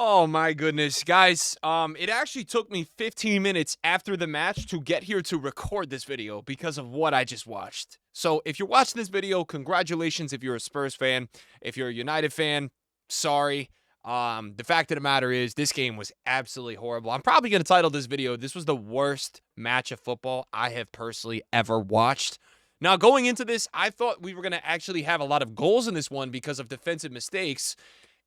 Oh my goodness, guys. It actually took me 15 minutes after the match to get here to record this video because of what I just watched. So if you're watching this video, congratulations if you're a Spurs fan. If you're a United fan, sorry. The fact of the matter is this game was absolutely horrible. I'm probably going to title this video, "This was the worst match of football I have personally ever watched." Now, going into this, I thought we were going to actually have a lot of goals in this one because of defensive mistakes.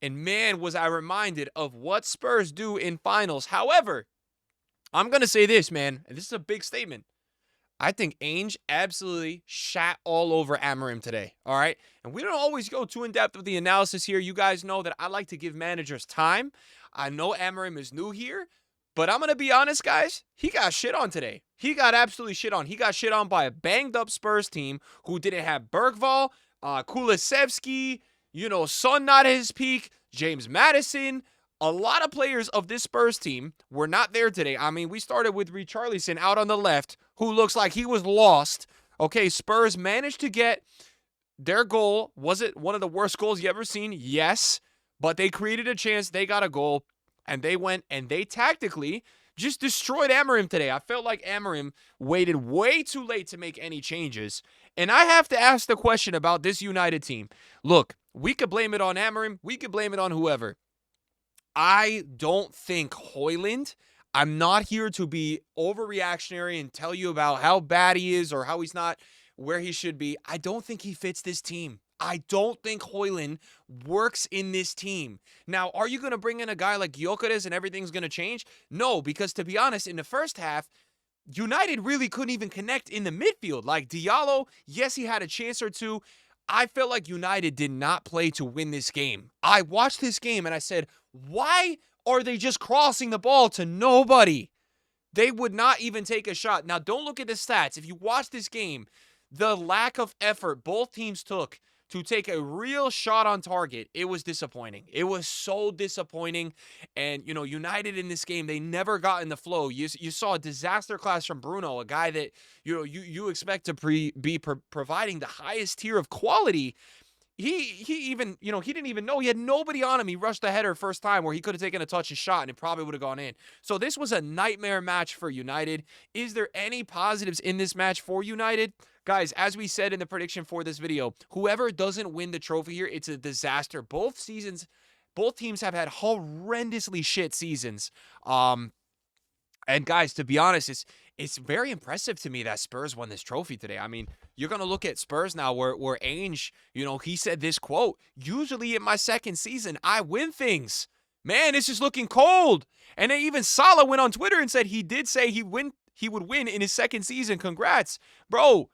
And man, was I reminded of what Spurs do in finals. However, I'm going to say this, man, and this is a big statement. I think Ainge absolutely shat all over Amorim today. All right. And we don't always go too in depth with the analysis here. You guys know that I like to give managers time. I know Amorim is new here, but I'm going to be honest, guys. He got shit on today. He got absolutely shit on. He got shit on by a banged up Spurs team who didn't have Bergvall, Kulusevski, Son not at his peak, James Madison. A lot of players of this Spurs team were not there today. I mean, we started with Richarlison out on the left, who looks like he was lost. Okay, Spurs managed to get their goal. Was it one of the worst goals you ever seen? Yes. But they created a chance. They got a goal. And they went and they tactically just destroyed Amorim today. I felt like Amorim waited way too late to make any changes. And I have to ask the question about this United team. Look, we could blame it on Amorim. We could blame it on whoever. I don't think Højlund, I'm not here to be overreactionary and tell you about how bad he is or how he's not where he should be. I don't think he fits this team. I don't think Højlund works in this team. Now, are you going to bring in a guy like Gyökeres and everything's going to change? No, because to be honest, in the first half, United really couldn't even connect in the midfield. Like Diallo, yes, he had a chance or two. I felt like United did not play to win this game. I watched this game and I said, why are they just crossing the ball to nobody? They would not even take a shot. Now, don't look at the stats. If you watch this game, the lack of effort both teams took to take a real shot on target, it was disappointing. It was so disappointing. And, United in this game, they never got in the flow. You saw a disaster class from Bruno, a guy that, you expect to be providing the highest tier of quality. He even, he didn't even know. He had nobody on him. He rushed the header first time where he could have taken a touch and shot and it probably would have gone in. So this was a nightmare match for United. Is there any positives in this match for United? Guys, as we said in the prediction for this video, whoever doesn't win the trophy here, it's a disaster. Both teams have had horrendously shit seasons. And guys, to be honest, it's very impressive to me that Spurs won this trophy today. I mean, you're going to look at Spurs now where Ainge, he said this quote, "Usually in my second season, I win things. Man, it's just looking cold." And then even Salah went on Twitter and said he did say he would win in his second season. Congrats. Bro,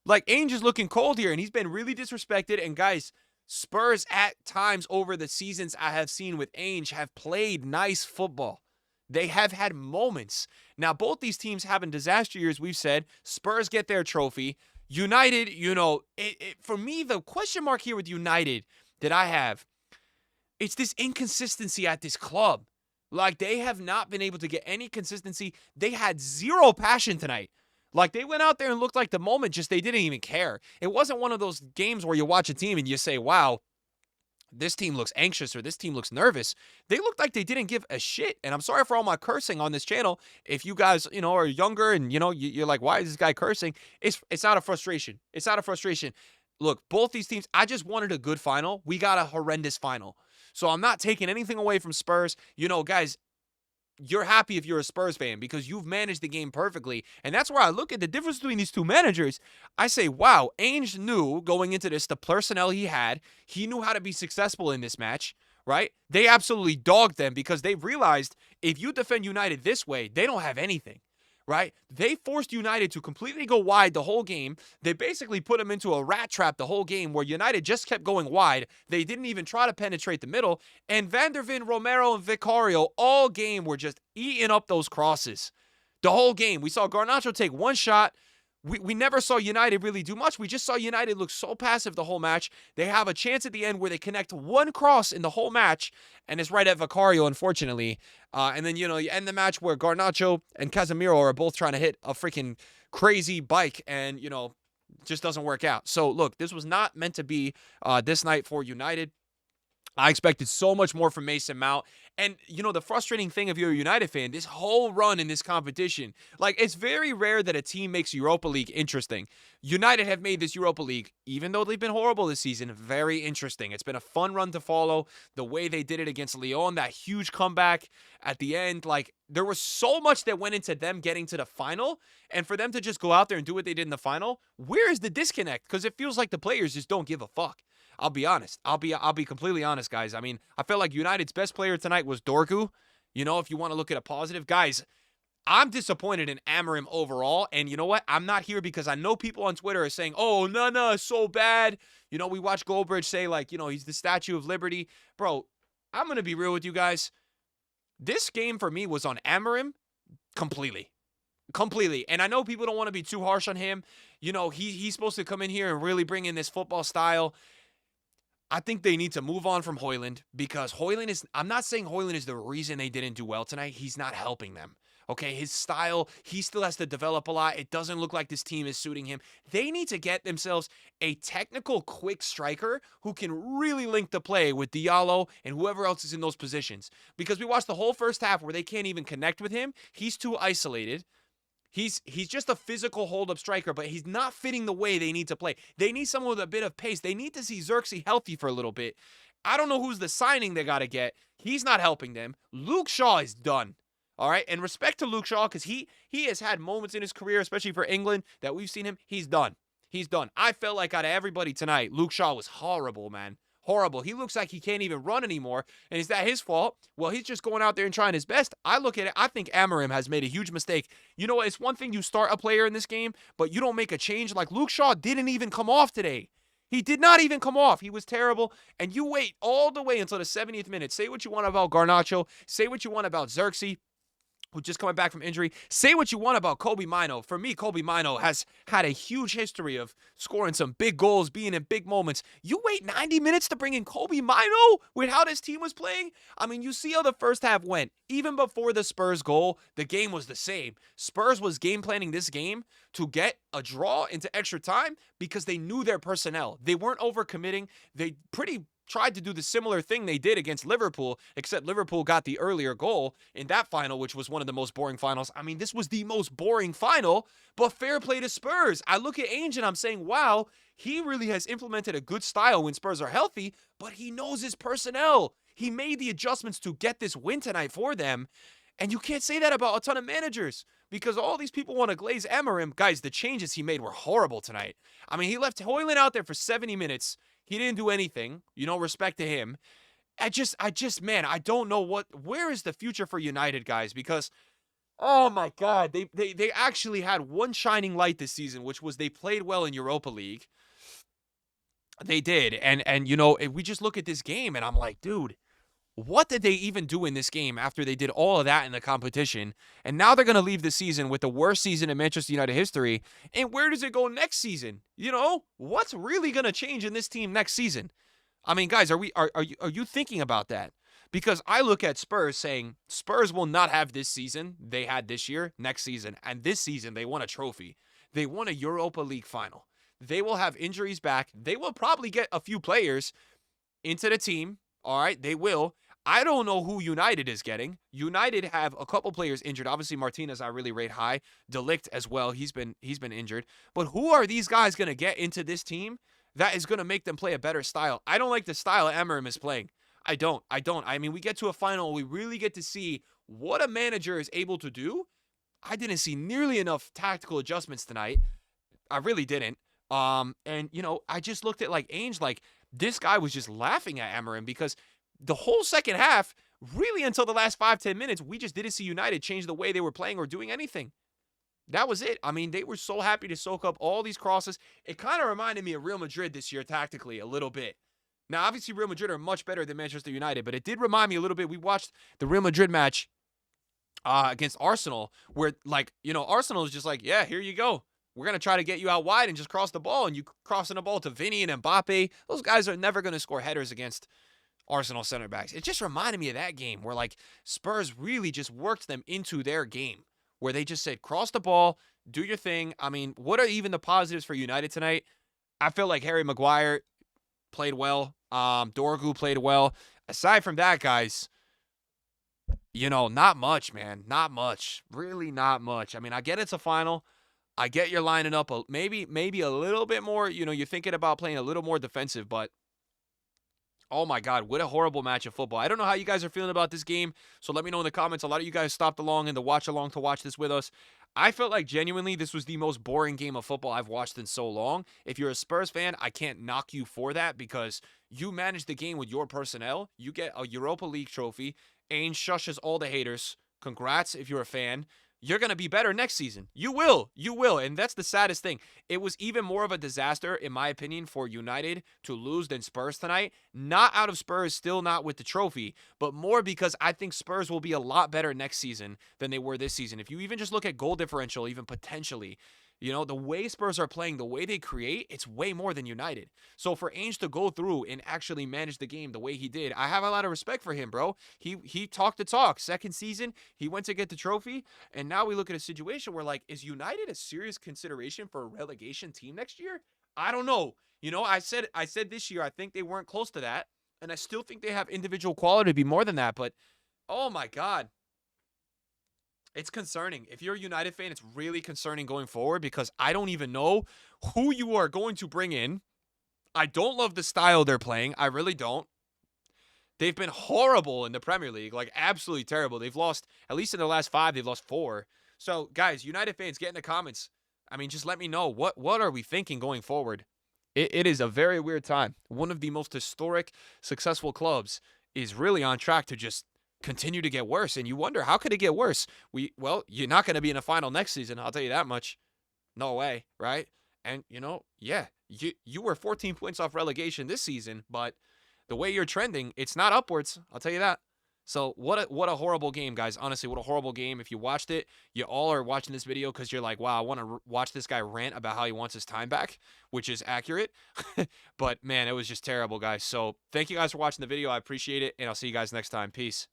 like Ainge is looking cold here and he's been really disrespected. And guys, Spurs at times over the seasons I have seen with Ainge have played nice football. They have had moments. Now, both these teams having disaster years, we've said. Spurs get their trophy. United, for me, the question mark here with United that I have, it's this inconsistency at this club. Like, they have not been able to get any consistency. They had zero passion tonight. Like, they went out there and looked like the moment, just they didn't even care. It wasn't one of those games where you watch a team and you say, wow, this team looks anxious or this team looks nervous. They looked like they didn't give a shit. And I'm sorry for all my cursing on this channel. If you guys, are younger and, you're like, why is this guy cursing? It's out of frustration. It's out of frustration. Look, both these teams, I just wanted a good final. We got a horrendous final. So I'm not taking anything away from Spurs. Guys, you're happy if you're a Spurs fan because you've managed the game perfectly. And that's where I look at the difference between these two managers. I say, wow, Ainge knew going into this the personnel he had. He knew how to be successful in this match, right? They absolutely dogged them because they realized if you defend United this way, they don't have anything. Right? They forced United to completely go wide the whole game. They basically put them into a rat trap the whole game where United just kept going wide. They didn't even try to penetrate the middle. And Van der Ven, Romero, and Vicario all game were just eating up those crosses. The whole game. We saw Garnacho take one shot. We never saw United really do much. We just saw United look so passive the whole match. They have a chance at the end where they connect one cross in the whole match, and it's right at Vicario, unfortunately. And then, you end the match where Garnacho and Casemiro are both trying to hit a freaking crazy bike, and, just doesn't work out. So, look, this was not meant to be this night for United. I expected so much more from Mason Mount. And, the frustrating thing if you're a United fan, this whole run in this competition, like, it's very rare that a team makes Europa League interesting. United have made this Europa League, even though they've been horrible this season, very interesting. It's been a fun run to follow. The way they did it against Lyon, that huge comeback at the end, like, there was so much that went into them getting to the final. And for them to just go out there and do what they did in the final, where is the disconnect? Because it feels like the players just don't give a fuck. I'll be honest. I'll be completely honest, guys. I mean, I felt like United's best player tonight was Dorgu. If you want to look at a positive. Guys, I'm disappointed in Amorim overall. And you know what? I'm not here because I know people on Twitter are saying, oh, no, it's so bad. We watch Goldbridge say, like, he's the Statue of Liberty. Bro, I'm going to be real with you guys. This game for me was on Amorim completely. Completely. And I know people don't want to be too harsh on him. He's supposed to come in here and really bring in this football style. I think they need to move on from Højlund because I'm not saying Højlund is the reason they didn't do well tonight. He's not helping them. Okay, his style, he still has to develop a lot. It doesn't look like this team is suiting him. They need to get themselves a technical, quick striker who can really link the play with Diallo and whoever else is in those positions. Because we watched the whole first half where they can't even connect with him. He's too isolated. He's just a physical hold-up striker, but he's not fitting the way they need to play. They need someone with a bit of pace. They need to see Xerxes healthy for a little bit. I don't know who's the signing they got to get. He's not helping them. Luke Shaw is done. All right? And respect to Luke Shaw because he has had moments in his career, especially for England, that we've seen him. He's done. He's done. I felt like out of everybody tonight, Luke Shaw was horrible, man. Horrible. He looks like he can't even run anymore. And is that his fault? Well, he's just going out there and trying his best. I look at it, I think Amorim has made a huge mistake. You know what? It's one thing you start a player in this game, but you don't make a change. Like Luke Shaw didn't even come off today. He did not even come off. He was terrible. And you wait all the way until the 70th minute. Say what you want about Garnacho. Say what you want about Xerxes, who's just coming back from injury. Say what you want about Kobe Mino. For me, Kobe Mino has had a huge history of scoring some big goals, being in big moments. You wait 90 minutes to bring in Kobe Mino with how this team was playing? I mean, you see how the first half went. Even before the Spurs goal, the game was the same. Spurs was game planning this game to get a draw into extra time because they knew their personnel. They weren't overcommitting. They pretty tried to do the similar thing they did against Liverpool, except Liverpool got the earlier goal in that final, which was one of the most boring finals. I mean, this was the most boring final, but fair play to Spurs. I look at Ainge and I'm saying, wow, he really has implemented a good style when Spurs are healthy, but he knows his personnel. He made the adjustments to get this win tonight for them. And you can't say that about a ton of managers because all these people want to glaze Amorim. Guys, the changes he made were horrible tonight. I mean, he left Højlund out there for 70 minutes. He didn't do anything, respect to him. Man, I don't know where is the future for United, guys, because, oh my God, they actually had one shining light this season, which was they played well in Europa League. They did. And we just look at this game and I'm like, dude, what did they even do in this game after they did all of that in the competition? And now they're going to leave the season with the worst season in Manchester United history. And where does it go next season? What's really going to change in this team next season? I mean, guys, are you thinking about that? Because I look at Spurs saying Spurs will not have this season they had this year, next season. And this season, they won a trophy. They won a Europa League final. They will have injuries back. They will probably get a few players into the team. All right, they will. I don't know who United is getting. United have a couple players injured. Obviously, Martinez I really rate high. De Ligt as well. He's been injured. But who are these guys going to get into this team that is going to make them play a better style? I don't like the style Amorim is playing. I don't. I mean, we get to a final. We really get to see what a manager is able to do. I didn't see nearly enough tactical adjustments tonight. I really didn't. And I just looked at Ainge, this guy was just laughing at Amorim because the whole second half, really until the last 5-10 minutes, we just didn't see United change the way they were playing or doing anything. That was it. I mean, they were so happy to soak up all these crosses. It kind of reminded me of Real Madrid this year tactically a little bit. Now, obviously, Real Madrid are much better than Manchester United, but it did remind me a little bit. We watched the Real Madrid match against Arsenal where, Arsenal is just yeah, here you go. We're going to try to get you out wide and just cross the ball, and you crossing the ball to Vinny and Mbappe. Those guys are never going to score headers against Arsenal center backs. It just reminded me of that game where Spurs really just worked them into their game where they just said, cross the ball, do your thing. I mean, what are even the positives for United tonight? I feel like Harry Maguire played well. Dorgu played well. Aside from that, guys, not much, man. Not much. Really not much. I mean, I get it's a final. I get you're lining up maybe a little bit more. You're thinking about playing a little more defensive, but oh my God, what a horrible match of football. I don't know how you guys are feeling about this game, so let me know in the comments. A lot of you guys stopped along in the watch along to watch this with us. I felt like genuinely this was the most boring game of football I've watched in so long. If you're a Spurs fan, I can't knock you for that because you managed the game with your personnel. You get a Europa League trophy. Ainge shushes all the haters. Congrats if you're a fan. You're going to be better next season. You will. You will. And that's the saddest thing. It was even more of a disaster, in my opinion, for United to lose than Spurs tonight. Not out of Spurs, still not with the trophy, but more because I think Spurs will be a lot better next season than they were this season. If you even just look at goal differential, even potentially, the way Spurs are playing, the way they create, it's way more than United. So for Ainge to go through and actually manage the game the way he did, I have a lot of respect for him, bro. He talked the talk. Second season, he went to get the trophy, and now we look at a situation where, like, is United a serious consideration for a relegation team next year? I don't know. I said this year I think they weren't close to that, and I still think they have individual quality to be more than that, but oh my God. It's concerning. If you're a United fan, it's really concerning going forward because I don't even know who you are going to bring in. I don't love the style they're playing. I really don't. They've been horrible in the Premier League, like absolutely terrible. They've lost, at least in the last 5, they've lost 4. So, guys, United fans, get in the comments. I mean, just let me know. What are we thinking going forward? It is a very weird time. One of the most historic, successful clubs is really on track to just continue to get worse. And you wonder, how could it get worse? Well, you're not going to be in a final next season. I'll tell you that much. No way, right? And, yeah, you were 14 points off relegation this season, but the way you're trending, it's not upwards. I'll tell you that. So what a horrible game, guys. Honestly, what a horrible game. If you watched it, you all are watching this video because you're like, wow, I want to watch this guy rant about how he wants his time back, which is accurate. But, man, it was just terrible, guys. So thank you guys for watching the video. I appreciate it, and I'll see you guys next time. Peace.